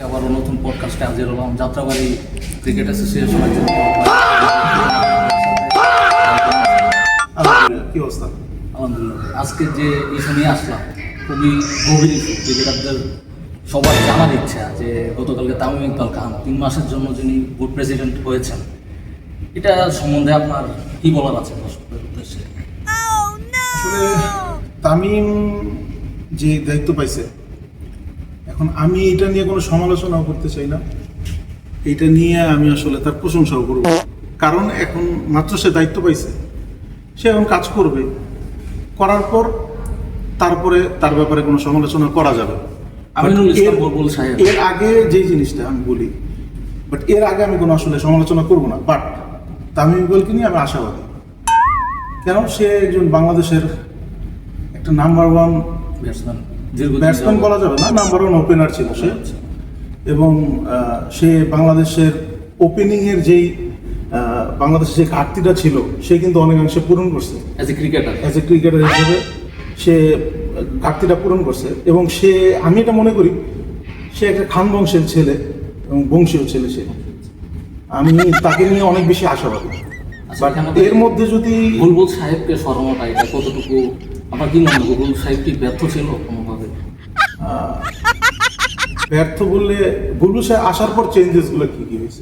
আবারও নতুন পডকাস্টে হাজির হলাম যাত্রাবাড়ি ক্রিকেট অ্যাসোসিয়েশনের জন্য। কি অবস্থা? আলহামদুলিল্লাহ। আজকে যে ইস্যু নিয়ে আসলাম খুবই গভীর ইস্যু। ক্রিকেটারদের সবার জানার ইচ্ছা যে গতকালকে তামিম ইকবাল খান 3 মাসের জন্য যিনি বোর্ড প্রেসিডেন্ট হয়েছেন, এটা সম্বন্ধে আপনার কি বলার আছে দর্শকদের উদ্দেশ্যে? আসলে তামিম যে দায়িত্ব পাইছে, এখন আমি এটা নিয়ে কোনো সমালোচনাও করতে চাই না। এটা নিয়ে আমি আসলে তার প্রশংসাও করব, কারণ এখন মাত্র সে দায়িত্ব পাইছে, সে এখন কাজ করবে, করার পর তারপরে তার ব্যাপারে কোনো সমালোচনা করা যাবে। এর আগে যেই জিনিসটা আমি বলি, বাট এর আগে আমি কোনো আসলে সমালোচনা করব না। বাট তামিম ইকবালকে নিয়ে আমি আশাবাদী, কেন সে একজন বাংলাদেশের একটা নাম্বার ওয়ান ব্যাটসম্যান বলা যাবে না, নাম্বার ওয়ান ওপেনার ছিল সে। এবং সে বাংলাদেশের ওপেনিংয়ের যেই বাংলাদেশের যে ঘাটতিটা ছিল সে কিন্তু অনেকাংশে পূরণ করছে। অ্যাজ এ ক্রিকেটার হিসেবে সে ঘাটতিটা পূরণ করছে। এবং সে, আমি এটা মনে করি, সে একটা খান বংশের ছেলে এবং বংশীয় ছেলে। সে, আমি তাকে নিয়ে অনেক বেশি আশাবাদী। এর মধ্যে যদি বুলবুল সাহেবকে সরানোটা, এটা কতটুকু আমার কি মনে হয়? বুলবুল সাহেব কি ব্যর্থ ছিল কোনোভাবে? ব্যর্থ বললে বুলবুল সাহেব আসার পর চেঞ্জেসগুলো কি কি হয়েছে?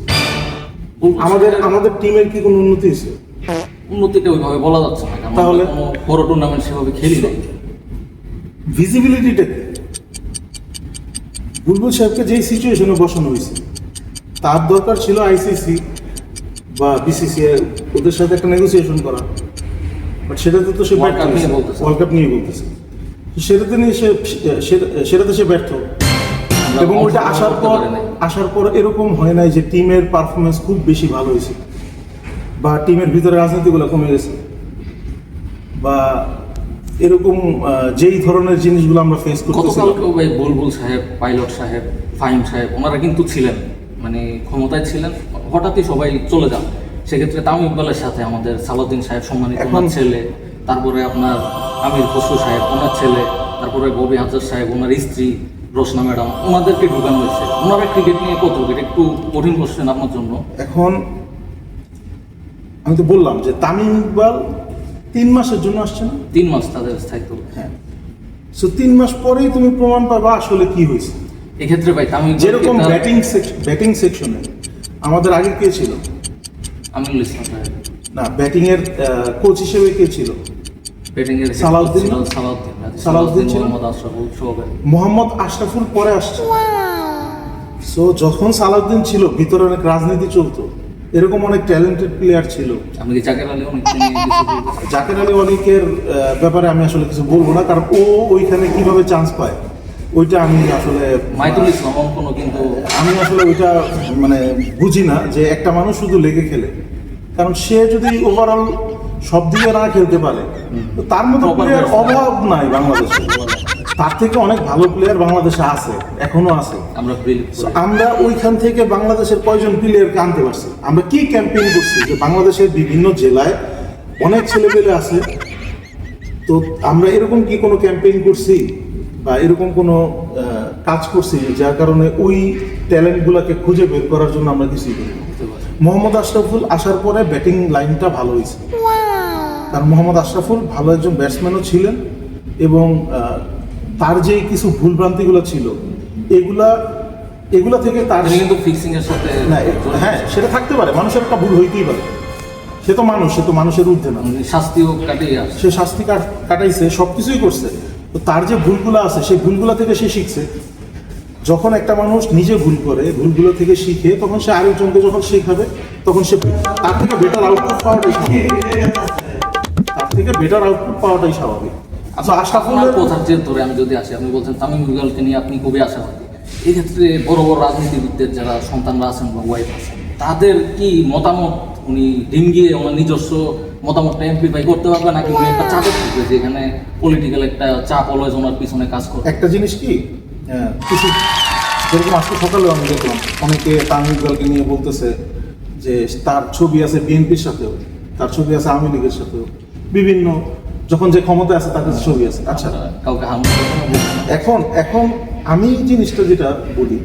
আমাদের টিমের কি কোনো উন্নতি হয়েছে? উন্নতিটা ওইভাবে বলা যাচ্ছে না, কারণ তাহলে কোনো বড় টুর্নামেন্ট সেভাবে খেলি নাই। ভিজিবিলিটিটা কি? বুলবুল সাহেবকে যেই সিচুয়েশনে বসানো হয়েছে, তার দরকার ছিল আইসিসি বা বিসিসিআই ওদের সাথে একটা নেগোসিয়েশন করা, বাট সেটাতে তো সে ওয়ার্ল্ড কাপ নিয়ে বলতেছে, সেটাতে সে ব্যর্থ। এবং ওইটা আসার পর এরকম হয় নাই যে টিমের পারফরমেন্স খুব বেশি ভালো হয়েছে বা টিমের ভিতরে রাজনীতিগুলো কমে গেছে বা এরকম যেই ধরনের জিনিসগুলো আমরা ফেস করতেছিলাম। বুলবুল সাহেব, পাইলট সাহেব, ফাহিম সাহেব, ওনারা কিন্তু ছিলেন, মানে ক্ষমতায় ছিলেন, হঠাৎই সবাই চলে যান। সেক্ষেত্রে তামিম ইকবালের সাথে আমাদের সালাউদ্দিন সাহেব সম্মানিত ওনার ছেলে, তারপরে আপনার আমির খসরু সাহেব ওনার ছেলে, তারপরে ববি হাজার সাহেব ওনার স্ত্রী, রোশনা ম্যাডাম, ওনাদেরকে ঢুকানো হয়েছে। ওনারা ক্রিকেট নিয়ে কত, এটা একটু কঠিন কোশ্চেন আপনার জন্য। এখন আমি তো বললাম যে তামিম ইকবাল 3 মাসের জন্য আসছে না? 3 মাস তাদের স্থায়িত্ব। হ্যাঁ, সো 3 মাস পরেই তুমি প্রমাণ পাবা আসলে কি হয়েছে। এক্ষেত্রে ভাই তামিম যেরকম ব্যাটিং সেকশনে আমাদের আগে কে ছিল? আমিনুল ইসলাম সাহেব। না, ব্যাটিং এর কোচ হিসেবে কে ছিল? ব্যাটিং এর সালাউদ্দিন ছিল। মোহাম্মদ আশরাফুল পরে আসছে। সো যখন সালাউদ্দিন ছিল, ভিতরে অনেক রাজনীতি চলতো, এরকম অনেক ট্যালেন্টেড প্লেয়ার ছিল। আমি কি জাকের আলী অনেকের ব্যাপারে আমি আসলে কিছু বলবো না, কারণ ও ওইখানে কিভাবে চান্স পায় ওইটা আমি আসলে মাইতুল ইসলাম কোনো, কিন্তু আমি আসলে ওইটা মানে বুঝি না যে একটা মানুষ শুধু লেগে খেলে, কারণ সে যদি ওভারঅল সব দিকে না খেলতে পারে তো তার মতো প্লেয়ার অভাব নাই বাংলাদেশে। তার থেকে অনেক ভালো প্লেয়ার বাংলাদেশে আছে, এখনো আছে। আমরা ওইখান থেকে বাংলাদেশের কয়জন প্লেয়ারকে আনতে পারছি? আমরা কি ক্যাম্পেইন করছি যে বাংলাদেশের বিভিন্ন জেলায় অনেক ছেলেপেলে আছে, তো আমরা এরকম কি কোনো ক্যাম্পেইন করছি বা এরকম কোনো কাজ করছি যার কারণে ওই ট্যালেন্টগুলোকে খুঁজে বের করার জন্য আমরা কিছুই করি? মোহাম্মদ আশরাফুল আসার পরে ব্যাটিং লাইনটা ভালো হয়েছে, কারণ মোহাম্মদ আশরাফুল ভালো একজন ব্যাটসম্যানও ছিলেন এবং তার যে কিছু ভুলভ্রান্তিগুলো ছিল এগুলা থেকে তার কিন্তু ফিক্সিং এর সাথে হ্যাঁ, সেটা থাকতে পারে, মানুষের একটা ভুল হইতেই পারে, সে তো মানুষের ঊর্ধ্বে না। শাস্তিও কাটিয়ে সে শাস্তি কাটাইছে, সবকিছুই করছে, তো তার যে ভুলগুলো আছে সেই ভুলগুলো থেকে সে শিখছে। যখন একটা মানুষ নিজে ভুল করে, ভুলগুলো থেকে শিখে, তখন সে আরেকজনকে যখন শেখাবে তখন সে তার থেকে বেটার আউটপুট পাওয়াটাই স্বাভাবিক। আচ্ছা, আশরাফুলের কথার জের ধরে আমি যদি আসি, আপনি বলছেন তামিম ইকবালকে নিয়ে আপনি খুবই আশাবাদী। এই ক্ষেত্রে বড় বড় রাজনীতিবিদদের যারা সন্তানরা আছেন বা ওয়াইফ আছেন, তাদের কি মতামত উনি ডিঙ্গিয়ে ওনার নিজস্ব মতামতটা এমপ্লিফাই করতে পারবে, নাকি উনি একটা চাপে থাকবে যে এখানে পলিটিক্যাল একটা চাপ অলওয়েজ ওনার পিছনে কাজ করে? একটা জিনিস কি, কিছু যেরকম আজকে সকালেও আমি দেখলাম অনেকে তামিম ইকবালকে নিয়ে বলতেছে যে তার ছবি আছে বিএনপির সাথেও, তার ছবি আছে আওয়ামী লীগের সাথেও, বিভিন্ন যখন যে ক্ষমতা আছে তার কাছে ছবি আছে। আচ্ছা, কাউকে এখন আমি জিনিসটা যেটা বলি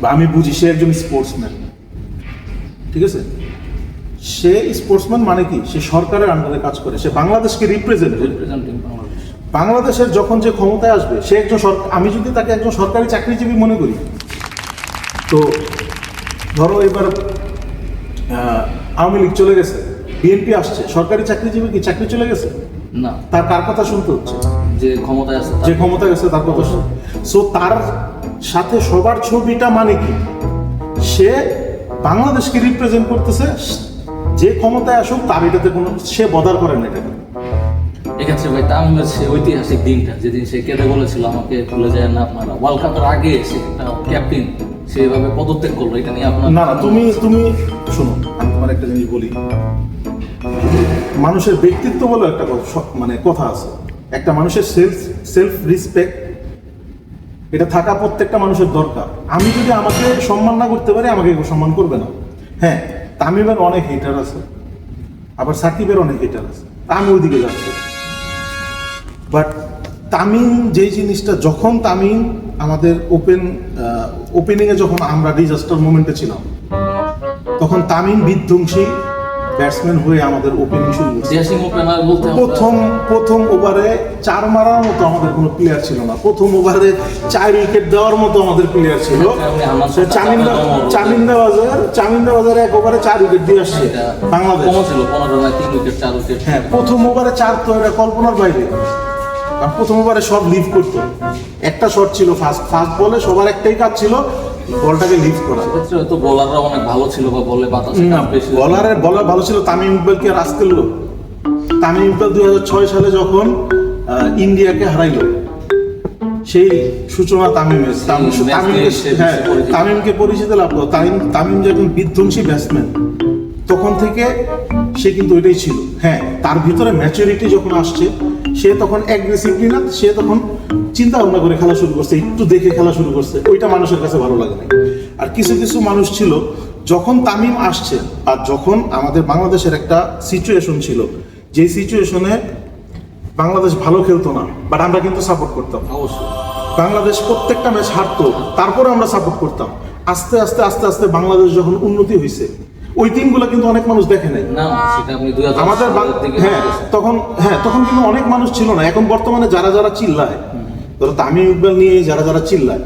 বা আমি বুঝি সে একজন স্পোর্টসম্যান, ঠিক আছে? সে স্পোর্টসম্যান মানে কি, সে সরকারের আন্ডারে কাজ করে, সে বাংলাদেশকে রিপ্রেজেন্ট করে। রিপ্রেজেন্টিং বাংলাদেশ। বাংলাদেশের যখন যে ক্ষমতায় আসবে সে একজন আমি যদি তাকে একজন সরকারি চাকরিজীবী মনে করি, তো ধরো এবার আওয়ামী লীগ চলে গেছে, বিএনপি আসছে, সরকারি চাকরিজীবী কি চাকরি চলে গেছে? না, তার কার কথা শুনতে হচ্ছে? যে ক্ষমতায় আছে যে ক্ষমতা গেছে তার কথা শুনতে। সো তার সাথে সবার ছবিটা মানে কি, সে বাংলাদেশকে রিপ্রেজেন্ট করতেছে, যে ক্ষমতায় আসুক তার এটাতে কোনো সে বদার করেন না এটাকে। এক্ষেত্রে ভাই তামিমের সে ঐতিহাসিক দিনটা, যেদিন সে কেঁদে বলেছিল আমাকে ভুলে যায় না আপনারা, ওয়ার্ল্ড কাপের আগে সে একটা ক্যাপ্টেন সেভাবে পদত্যাগ করলো, এটা নিয়ে আপনার না না, তুমি শোনো, আমি তোমার একটা জিনিস বলি। মানুষের ব্যক্তিত্ব বলে একটা মানে কথা আছে, একটা মানুষের সেলফ রেসপেক্ট, এটা থাকা প্রত্যেকটা মানুষের দরকার। আমি যদি আমাকে সম্মান না করতে পারি, আমাকে কেউ সম্মান করবে না। হ্যাঁ, তামিমের অনেক হেটার আছে, আবার সাকিবের অনেক হেটার আছে, আমি ওইদিকে যাচ্ছি। বাট তামিম যেই জিনিসটা, যখন তামিম আমাদের ওপেনিংয়ে যখন আমরা ডিজাস্টার মোমেন্টে ছিলাম, তখন তামিম বিধ্বংসী ব্যাটসম্যান হয়ে আমাদের ওপেনিং শুরু করছে। প্রথম ওভারে 4 মারার মতো আমাদের কোনো প্লেয়ার ছিল না, প্রথম ওভারে 4 উইকেট দেওয়ার মতো আমাদের প্লেয়ার ছিল। চামিন্দাবাজার 1 ওভারে 4 উইকেট দিয়ে আসছে বাংলাদেশ। হ্যাঁ, প্রথম ওভারে 4 তো এটা কল্পনার বাইরে। প্রথম ওভারে সব লিভ করতো, একটা শট ছিল ফার্স্ট বলে, সবার একটাই কাজ ছিল বলটাকে লিভ করা। তো বোলাররা অনেক ভালো ছিল, বা বলে বলার ভালো ছিল। তামিম ইকবালকে আর আজকের লোক, তামিম ইকবাল 2006 সালে যখন ইন্ডিয়াকে হারাইল, সেই সূচনা তামিমের। তামিমকে পরিচিত লাভ করো। তামিম যখন বিধ্বংসী ব্যাটসম্যান, তখন থেকে সে কিন্তু ওইটাই ছিল। হ্যাঁ, তার ভিতরে ম্যাচুরিটি যখন আসছে, সে তখন অ্যাগ্রেসিভলি না, সে তখন চিন্তা ভাবনা করে খেলা শুরু করছে, একটু দেখে খেলা শুরু করছে, ওইটা মানুষের কাছে ভালো লাগে না। আর কিছু কিছু মানুষ ছিল, যখন তামিম আসছে আর যখন আমাদের বাংলাদেশের একটা সিচুয়েশন ছিল, যেই সিচুয়েশনে বাংলাদেশ ভালো খেলতো না, বাট আমরা কিন্তু সাপোর্ট করতাম। অবশ্যই বাংলাদেশ প্রত্যেকটা ম্যাচ হারতো, তারপরে আমরা সাপোর্ট করতাম। আস্তে আস্তে আস্তে আস্তে বাংলাদেশ যখন উন্নতি হয়েছে, ওই দিনগুলো কিন্তু অনেক মানুষ দেখে নাই। আমাদের তখন কিন্তু অনেক মানুষ ছিল না। এখন বর্তমানে যারা চিল্লায়, ধরো তামিম ইকবাল নিয়ে যারা চিল্লায়,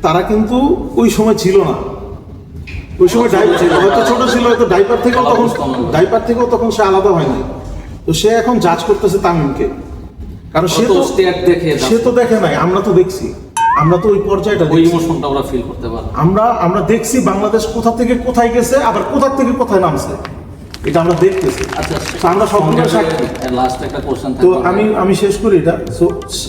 তারা কিন্তু ওই সময় ছিল না। ওই সময় হয়তো ছোট ছিল, হয়তো ডাইপার থেকেও তখন সে আলাদা হয় নাই। তো সে এখন জাজ করতেছে তামিমকে, কারণ সে তো দেখে নাই, আমরা তো দেখছি, আমরা তো ওই পর্যায়টা, ওই ইমোশনটা আমরা ফিল করতে পারি। আমরা দেখছি বাংলাদেশ কোথা থেকে কোথায় গেছে, আবার কোথা থেকে কোথায় নামছে, এটা আমরা দেখতেছি। আচ্ছা, আমরা সবগুলো সাক্ষী। লাস্ট একটা কোশ্চেন তো আমি শেষ করি এটা। সো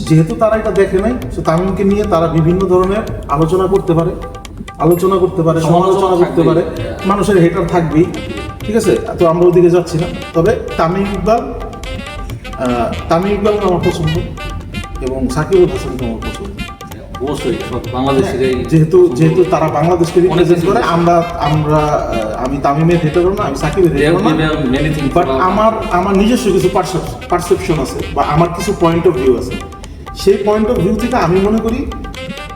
যেহেতু তারা এটা দেখে নাই, সো তামিমকে নিয়ে তারা বিভিন্ন ধরনের আলোচনা করতে পারে, সমালোচনা করতে পারে, মানুষের হেটার থাকবেই, ঠিক আছে? তো আমরা ওদিকে যাচ্ছি না। তবে তামিম ইকবাল আমার পছন্দ, এবং সাকিবুল হাসানকে আমার পছন্দ। অবশ্যই বাংলাদেশের যেহেতু তারা বাংলাদেশকে রিপ্রেজেন্ট করে, আমি তামিমের হেটারও না, আমি সাকিবের হেটারও না, বাট আমার নিজস্ব কিছু পারসেপশন আছে, বা আমার কিছু পয়েন্ট অফ ভিউ আছে। সেই পয়েন্ট অফ ভিউ থেকে আমি মনে করি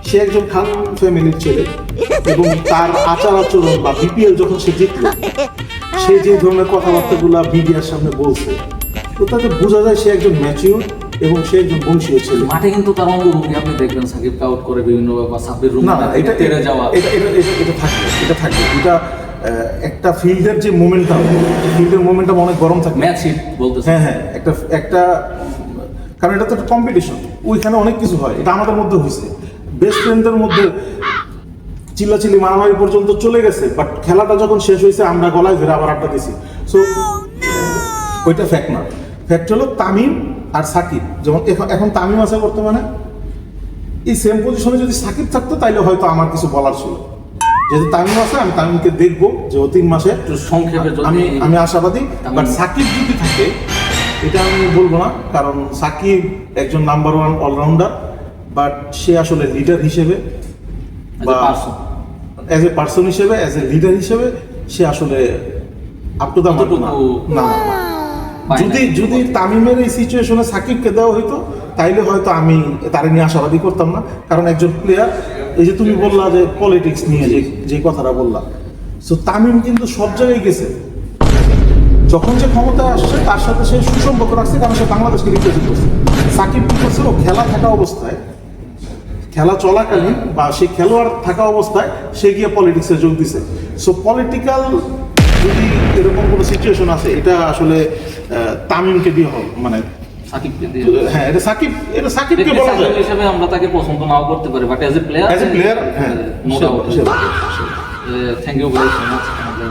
সে একজন খান ফ্যামিলির ছেলে, এবং তার আচার আচরণ বা বিপিএল যখন সে জিতল, সে যে ধরনের কথাবার্তাগুলো মিডিয়ার সামনে বলছে, তো তাতে বোঝা যায় সে একজন ম্যাচিউর এবং সে একজন বংশীয় ছেলে। মাঠে কিন্তু তার অঙ্গভঙ্গি আপনি দেখবেন, সাকিব আউট করে বিভিন্ন সাব্বির রুম এটা থাকবে। এটা একটা ফিল্ডের যে মোমেন্টাম অনেক গরম থাকে, ম্যাচ হিট বলতেছে। হ্যাঁ, একটা কারণ এটা তো একটা কম্পিটিশন, ওইখানে অনেক কিছু হয়। এটা আমাদের মধ্যে হয়েছে, বেস্ট ফ্রেন্ডদের মধ্যে চিল্লাচিল্লি মারামারি পর্যন্ত চলে গেছে, বাট খেলাটা যখন শেষ হয়েছে আমরা গলায় ধরে আবার আড্ডা দিছি। সো ওইটা ফ্যাক্ট না। ফ্যাক্ট হলো তামিম আর সাকিব, যেমন এখন তামিম আছে বর্তমানে, এই সেম পজিশনে যদি সাকিব থাকতো তাইলে হয়তো আমার কিছু বলার ছিল। যেহেতু তামিম আছে, আমি তামিমকে দেখবো যে 3 মাসে সংক্ষেপে আমি আশাবাদী। বাট সাকিব যদি থাকে, এটা আমি বলবো না, কারণ সাকিব একজন নাম্বার 1 অলরাউন্ডার, বাট সে আসলে লিডার হিসেবে বা অ্যাজ এ পার্সন হিসেবে, অ্যাজ এ লিডার হিসেবে সে আসলে আপ টু দা মার্ক না। যদি তামিমের এই সিচুয়েশনে সাকিবকে দেওয়া হইতো, তাইলে হয়তো আমি তারে নিয়ে আশাবাদী করতাম না, কারণ একজন প্লেয়ার এই যে তুমি বললা যে পলিটিক্স নিয়ে যে কথাটা বললা, সো তামিম কিন্তু সব জায়গায় গেছে, যখন যে ক্ষমতায় আসছে তার সাথে সে সুসম্পর্ক রাখছে, কারণ সে বাংলাদেশকে রিপ্রেজেন্ট করছে। সাকিব কি করছে, ও খেলা থাকা অবস্থায়, খেলা চলাকালীন বা সেই খেলোয়াড় থাকা অবস্থায় সে গিয়ে পলিটিক্সে যোগ দিছে। সো পলিটিক্যাল যদি এরকম কোনো সিচুয়েশন আছে, এটা আসলে তামিমকে দিয়ে হবে, মানে সাকিবকে দিয়ে হ্যাঁ এটা সাকিবকে বলা যায়। সাকিব হিসেবে আমরা তাকে পছন্দ নাও করতে পারি, বাট অ্যাজ এ প্লেয়ার হ্যাঁ no doubt. Thank you very much আমাদের